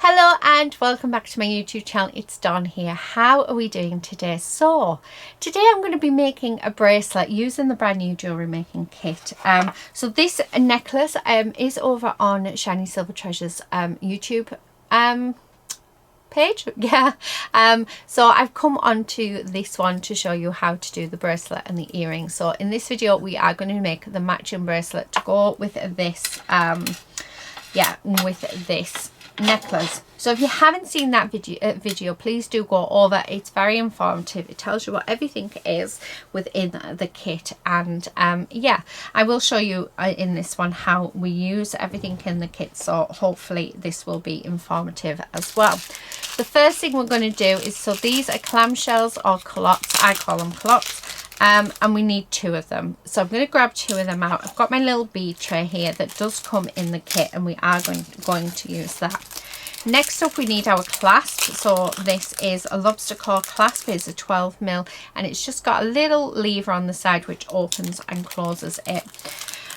Hello and welcome back to my YouTube channel. It's Dawn here. How are we doing today? So today I'm going to be making a bracelet using the brand new jewellery making kit. So this necklace is over on Shiny Silver Treasures YouTube page. So I've come onto this one to show you how to do the bracelet and the earrings. So in this video we are going to make the matching bracelet to go with this with this necklace. So if you haven't seen that video, please do go over. It's very informative. It tells you what everything is within the kit, and I will show you in this one how we use everything in the kit, so hopefully this will be informative as well. The first thing we're going to do is, so these are clamshells or culottes, I call them culottes. And we need 2 of them, so I'm going to grab 2 of them out. I've got my little bead tray here that does come in the kit, and we are going to use that. Next up we need our clasp. So this is a lobster claw clasp. It's a 12mm, and it's just got a little lever on the side which opens and closes it.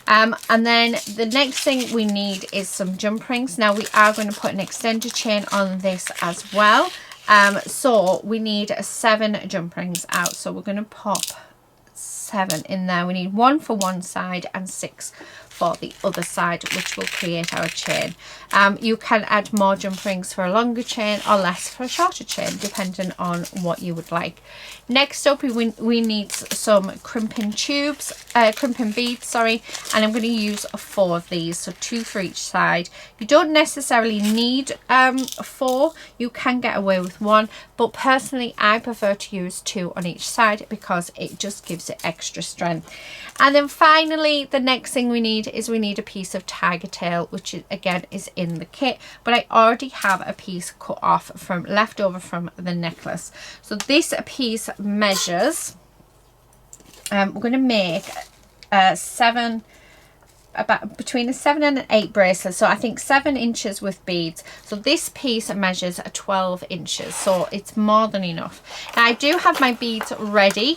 And then the next thing we need is some jump rings. Now we are going to put an extender chain on this as well. So we need 7 jump rings out, so we're going to pop 7 in there. We need 1 for one side and 6 for the other side, which will create our chain. You can add more jump rings for a longer chain or less for a shorter chain, depending on what you would like. Next up we need some crimping beads, and I'm going to use 4 of these, so 2 for each side. You don't necessarily need 4, you can get away with 1, but personally I prefer to use 2 on each side because it just gives it extra strength. And then finally the next thing we need is a piece of tiger tail, which again is in the kit, but I already have a piece cut off from leftover from the necklace. So this piece measures, we're going to make between a 7 and an 8 bracelet, so I think 7 inches with beads. So this piece measures 12 inches, so it's more than enough. Now I do have my beads ready,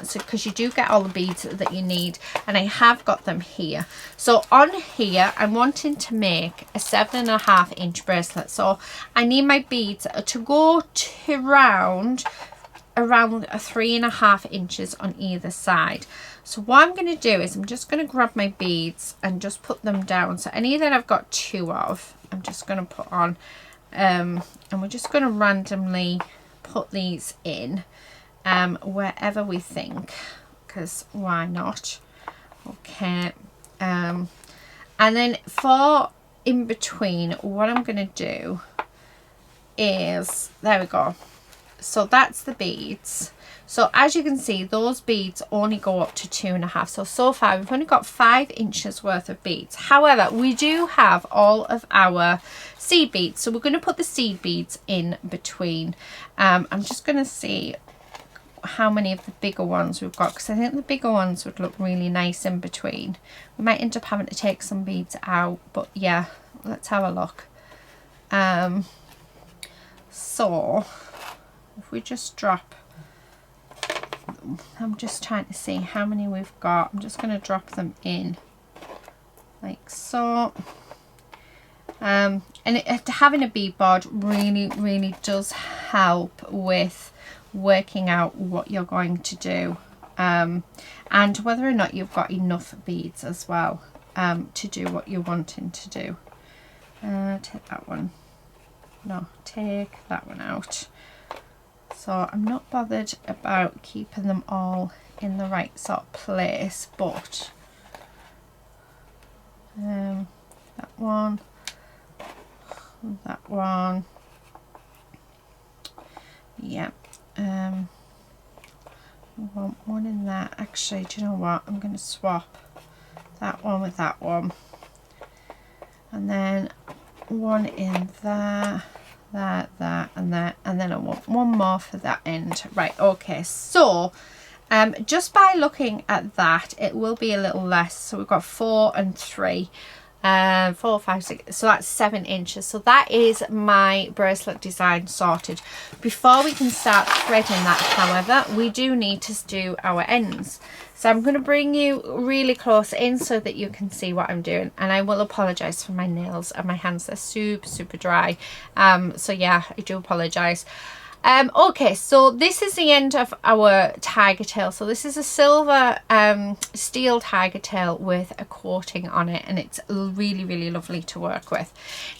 so because you do get all the beads that you need, and I have got them here. So on here I'm wanting to make a 7.5 inch bracelet, so I need my beads to go to around 3.5 inches on either side. So what I'm going to do is I'm just going to grab my beads and just put them down. So any that I've got 2 of, I'm just going to put on, and we're just going to randomly put these in wherever we think, because why not? Okay. And then for in between, what I'm going to do is, there we go. So that's the beads. So as you can see, those beads only go up to 2.5. So far we've only got 5 inches worth of beads. However, we do have all of our seed beads, so we're going to put the seed beads in between. I'm just going to see how many of the bigger ones we've got, because I think the bigger ones would look really nice in between. We might end up having to take some beads out, but yeah, let's have a look. So if we just drop, I'm just trying to see how many we've got. I'm just going to drop them in like so. And having a bead board really does help with working out what you're going to do, and whether or not you've got enough beads as well to do what you're wanting to do. Take that one. No, take that one out. So I'm not bothered about keeping them all in the right sort of place, but that one, yeah, I want one in there. Actually, do you know what, I'm going to swap that one with that one, and then one in there, that and that, and then I want one more for that end. Right, okay, so just by looking at that, it will be a little less. So we've got 4 and 3. 4, 5, 6, so that's 7 inches. So that is my bracelet design sorted. Before we can start threading that, however, we do need to do our ends. So I'm going to bring you really close in so that you can see what I'm doing. And I will apologise for my nails and my hands. They're super dry. So yeah, I do apologise. Okay, so this is the end of our tiger tail. So this is a silver steel tiger tail with a coating on it, and it's really lovely to work with.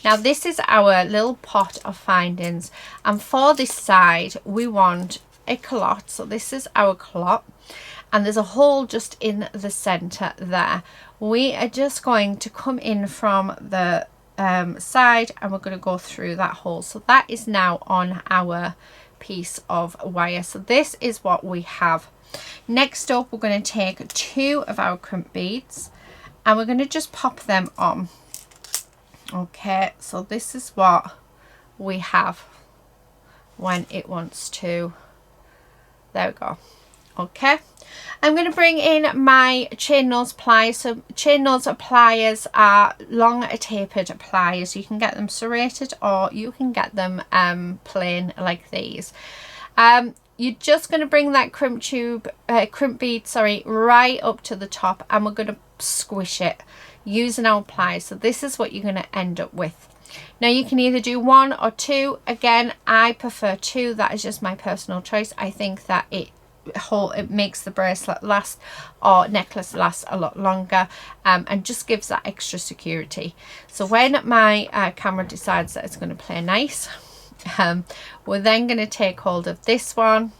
Now this is our little pot of findings, and for this side we want a clot. So this is our clot, and there's a hole just in the center there. We are just going to come in from the side, and we're going to go through that hole. So that is now on our piece of wire. So this is what we have. Next up, we're going to take 2 of our crimp beads, and we're going to just pop them on. Okay, so this is what we have when it wants to. There we go. Okay, I'm going to bring in my chain nose pliers. So chain nose pliers are long tapered pliers. You can get them serrated or you can get them plain like these. You're just going to bring that crimp bead, right up to the top, and we're going to squish it using our pliers. So this is what you're going to end up with. Now you can either do 1 or 2. Again, I prefer 2. That is just my personal choice. I think that it makes the bracelet last, or necklace last, a lot longer, and just gives that extra security. So when my camera decides that it's going to play nice, we're then going to take hold of this one,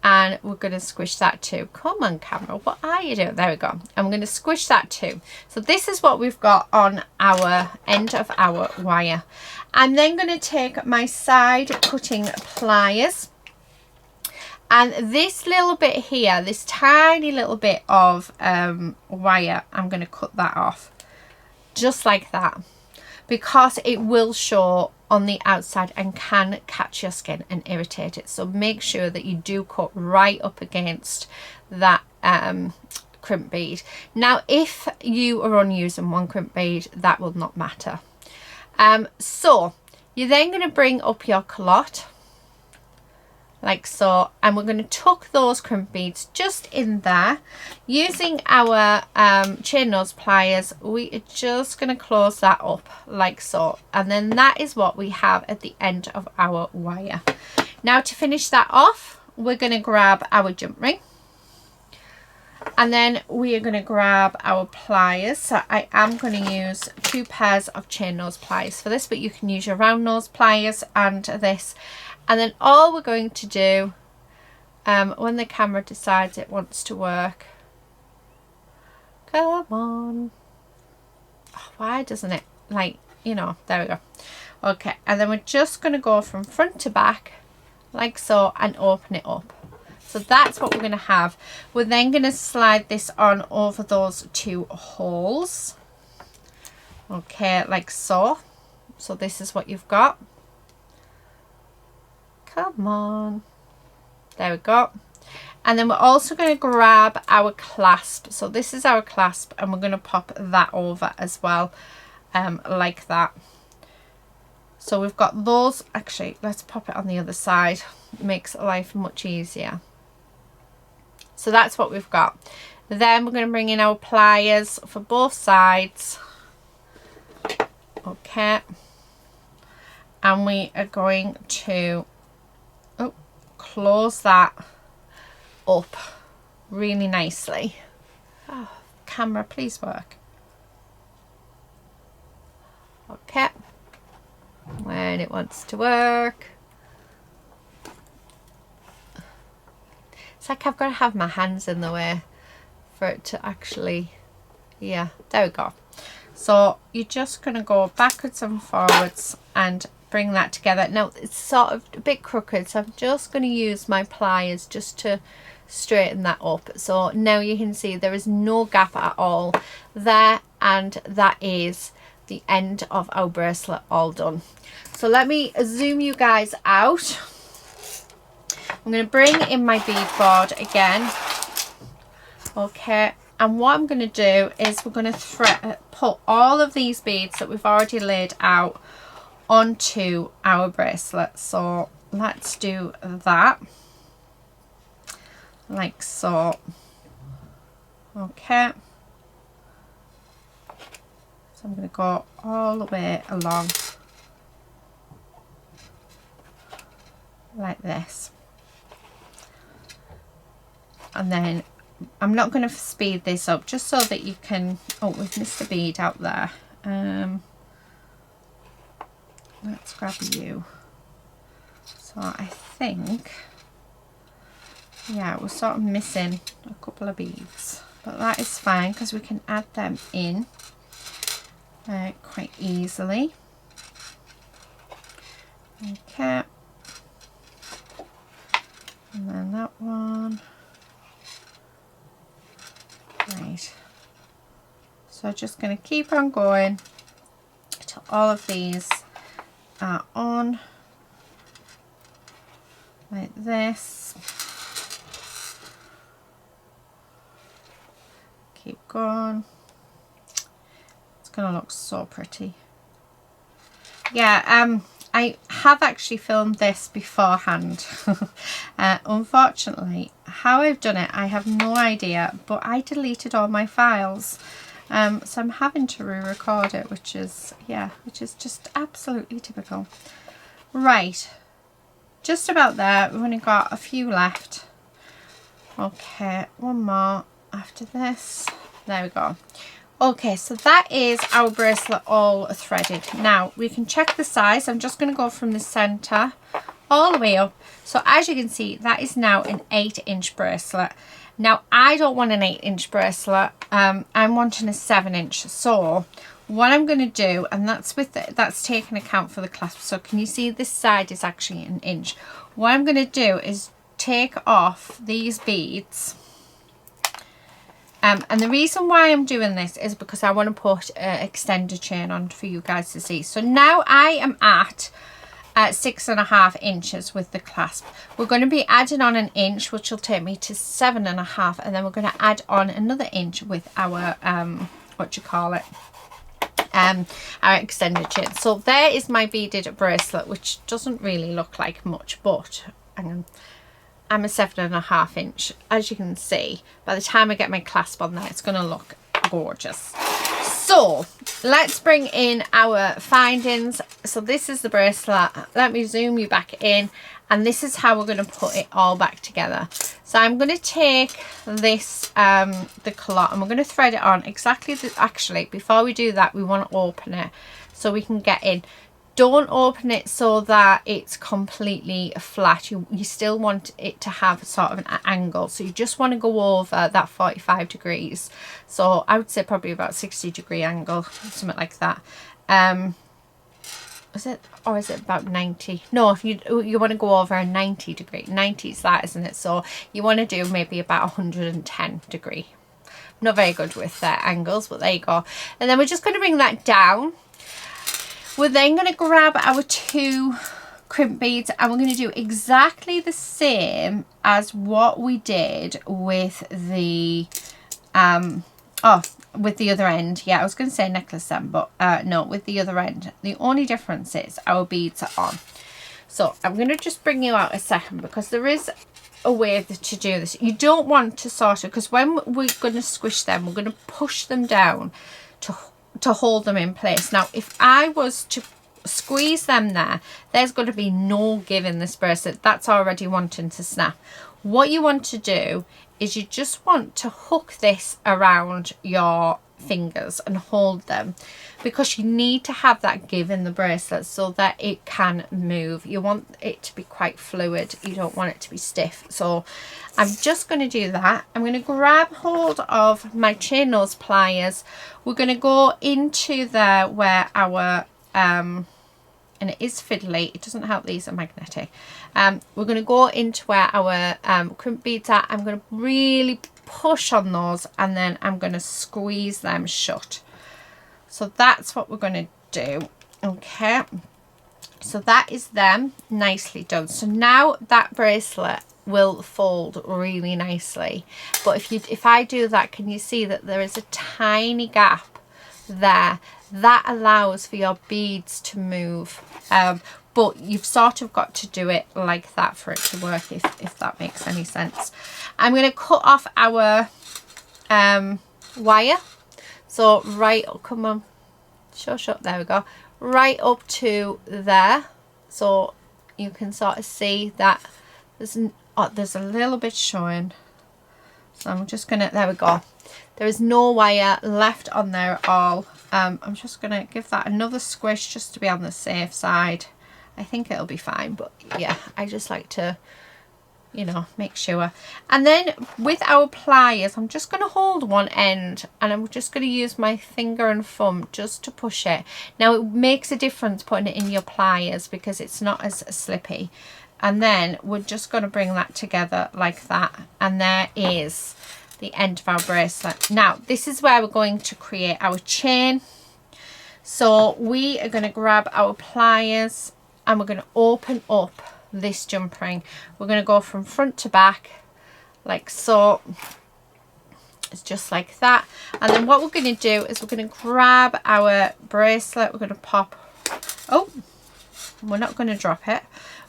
and we're going to squish that too. Come on camera, what are you doing? There we go. I'm going to squish that too. So this is what we've got on our end of our wire. I'm then going to take my side cutting pliers, and this little bit here, this tiny little bit of wire, I'm going to cut that off just like that, because it will show on the outside and can catch your skin and irritate it. So make sure that you do cut right up against that crimp bead. Now if you are only using 1 crimp bead, that will not matter. So you're then going to bring up your clot like so, and we're going to tuck those crimp beads just in there. Using our chain nose pliers, we are just going to close that up like so, and then that is what we have at the end of our wire. Now to finish that off, we're going to grab our jump ring, and then we are going to grab our pliers. So I am going to use 2 pairs of chain nose pliers for this, but you can use your round nose pliers and this. And then all we're going to do, when the camera decides it wants to work, come on, oh, why doesn't it, like, you know, there we go. Okay, and then we're just going to go from front to back like so and open it up. So that's what we're going to have. We're then going to slide this on over those 2 holes. Okay, like so. So this is what you've got. Come on. There we go. And then we're also going to grab our clasp. So this is our clasp, and we're going to pop that over as well, like that. So we've got those. Actually, let's pop it on the other side. It makes life much easier. So that's what we've got. Then we're going to bring in our pliers for both sides. Okay. And we are going to close that up really nicely. Oh, camera, please work. Okay, when it wants to work. It's like I've got to have my hands in the way for it to actually, yeah, there we go. So you're just going to go backwards and forwards and bring that together. Now it's sort of a bit crooked, so I'm just going to use my pliers just to straighten that up. So now you can see there is no gap at all there, and that is the end of our bracelet all done. So let me zoom you guys out. I'm going to bring in my bead board again. Okay, And what I'm going to do is we're going to put all of these beads that we've already laid out onto our bracelet. So let's do that, like so. Okay, so I'm going to go all the way along like this, and then I'm not going to speed this up just so that you can, oh, we've missed a bead out there. Let's grab you. So I think, yeah, we're sort of missing a couple of beads, but that is fine because we can add them in quite easily. Okay, and then that one. Right, so just going to keep on going till all of these are on like this. Keep going. It's going to look so pretty. Yeah, I have actually filmed this beforehand. Unfortunately, how I've done it, I have no idea, but I deleted all my files. So I'm having to re-record it, which is just absolutely typical. Right, just about there. We've only got a few left. Okay, one more after this. There we go. Okay, so that is our bracelet all threaded. Now we can check the size. I'm just going to go from the center all the way up. So as you can see, that is now an 8-inch bracelet. Now I don't want an 8-inch bracelet. I'm wanting a 7-inch. So what I'm going to do, and that's taking account for the clasp. So can you see this side is actually an inch? What I'm going to do is take off these beads. And the reason why I'm doing this is because I want to put an extender chain on for you guys to see. So now I am at 6.5 inches with the clasp. We're going to be adding on an inch, which will take me to 7.5, and then we're going to add on another inch with our our extender chain. So there is my beaded bracelet, which doesn't really look like much, but I'm a 7.5 inch. As you can see, by the time I get my clasp on there, it's going to look gorgeous. So let's bring in our findings. So this is the bracelet. Let me zoom you back in, and this is how we're going to put it all back together. So I'm going to take this the clot, and we're going to thread it on exactly actually before we do that, we want to open it so we can get in. Don't open it so that it's completely flat. You still want it to have sort of an angle. So you just want to go over that 45 degrees. So I would say probably about 60-degree angle, something like that. Is it, or is it about 90? No, if you want to go over a 90 degree. 90 is that, isn't it? So you want to do maybe about 110 degree. I'm not very good with angles, but there you go. And then we're just going to bring that down. We're then going to grab our 2 crimp beads, and we're going to do exactly the same as what we did with the with the other end. Yeah, I was going to say necklace then, but no, with the other end. The only difference is our beads are on. So I'm going to just bring you out a second, because there is a way to do this. You don't want to sort of, because when we're going to squish them, we're going to push them down to hold them in place. Now if I was to squeeze them there's going to be no give in this bracelet. That's already wanting to snap. What you want to do is you just want to hook this around your fingers and hold them, because you need to have that give in the bracelet so that it can move. You want it to be quite fluid, you don't want it to be stiff. So I'm just going to do that. I'm going to grab hold of my chain nose pliers. We're going to go into there where our and it is fiddly, it doesn't help these are magnetic. We're going to go into where our crimp beads are. I'm going to really push on those, and then I'm going to squeeze them shut. So that's what we're going to do. Okay, so that is them nicely done. So now that bracelet will fold really nicely. But if I do that, can you see that there is a tiny gap there? That allows for your beads to move. But you've sort of got to do it like that for it to work, if that makes any sense. I'm going to cut off our wire. So right, come on, shush up, there we go. Right up to there. So you can sort of see that there's a little bit showing. So I'm just going to, there we go. There is no wire left on there at all. I'm just going to give that another squish just to be on the safe side. I think it'll be fine, but yeah, I just like to, you know, make sure. And then with our pliers, I'm just going to hold one end and I'm just going to use my finger and thumb just to push it. Now it makes a difference putting it in your pliers because it's not as slippy. And then we're just going to bring that together like that. And there is the end of our bracelet. Now this is where we're going to create our chain. So we are going to grab our pliers and we're going to open up this jump ring. We're going to go from front to back like so. It's just like that. And then what we're going to do is we're going to grab our bracelet. We're going to pop, oh, we're not going to drop it.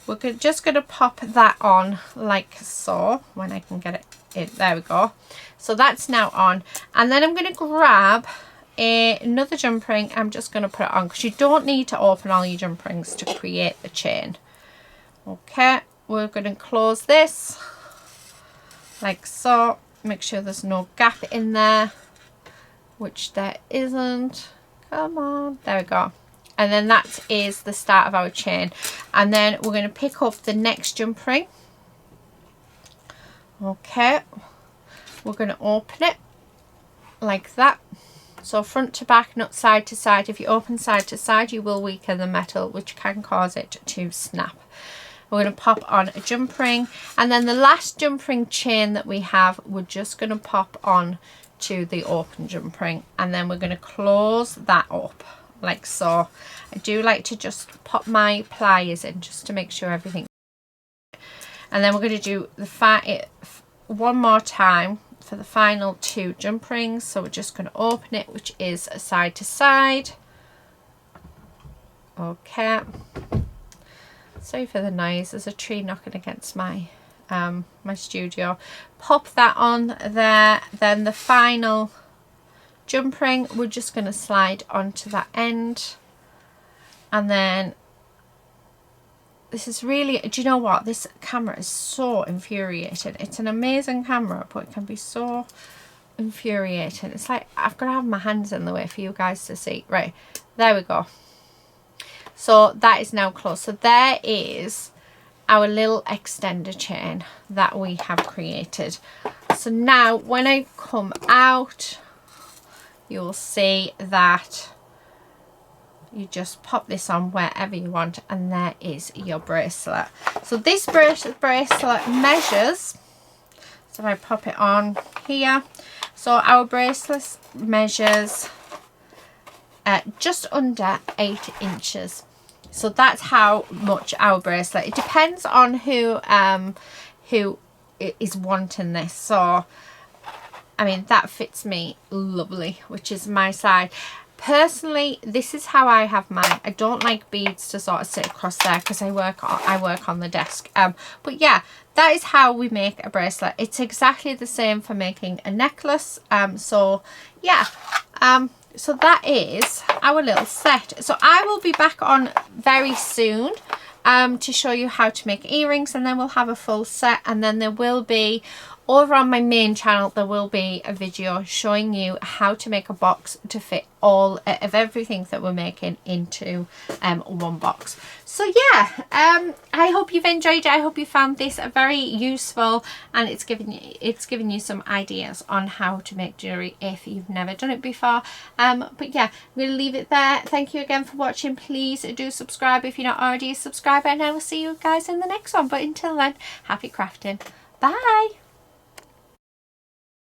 We're just going to pop that on like so. When I can get it in, there we go. So that's now on. And then I'm going to grab another jump ring. I'm just going to put it on because you don't need to open all your jump rings to create a chain. Okay, we're going to close this like so. Make sure there's no gap in there, which there isn't. Come on, there we go. And then that is the start of our chain. And then we're going to pick up the next jump ring. Okay, we're going to open it like that. So front to back, not side to side. If you open side to side, you will weaken the metal, which can cause it to snap. We're going to pop on a jump ring, and then the last jump ring chain that we have, we're just going to pop on to the open jump ring, and then we're going to close that up like so. I do like to just pop my pliers in just to make sure everything. And then we're going to do the one more time for the final two jump rings. So we're just going to open it, which is side to side. Okay. Sorry for the noise, there's a tree knocking against my my studio. Pop that on there. Then the final jump ring, we're just going to slide onto that end. And then this is really, do you know what, this camera is so infuriating. It's an amazing camera, but it can be so infuriating. It's like I've got to have my hands in the way for you guys to see. Right, there we go. So that is now closed. So there is our little extender chain that we have created. So now when I come out, you'll see that you just pop this on wherever you want, and there is your bracelet. So this bracelet measures, so if I pop it on here, so our bracelet measures just under 8 inches. So that's how much our bracelet, it depends on who is wanting this. So I mean, that fits me lovely, which is my side. Personally, this is how I have mine. I don't like beads to sort of sit across there because I work on the desk. But yeah, that is how we make a bracelet. It's exactly the same for making a necklace. So yeah, so that is our little set. So I will be back on very soon to show you how to make earrings, and then we'll have a full set, and then there will be, over on my main channel, there will be a video showing you how to make a box to fit all of everything that we're making into one box. So yeah, I hope you've enjoyed it. I hope you found this very useful, and it's given you some ideas on how to make jewelry if you've never done it before. But yeah, I'm going to leave it there. Thank you again for watching. Please do subscribe if you're not already a subscriber, and I will see you guys in the next one. But until then, happy crafting. Bye.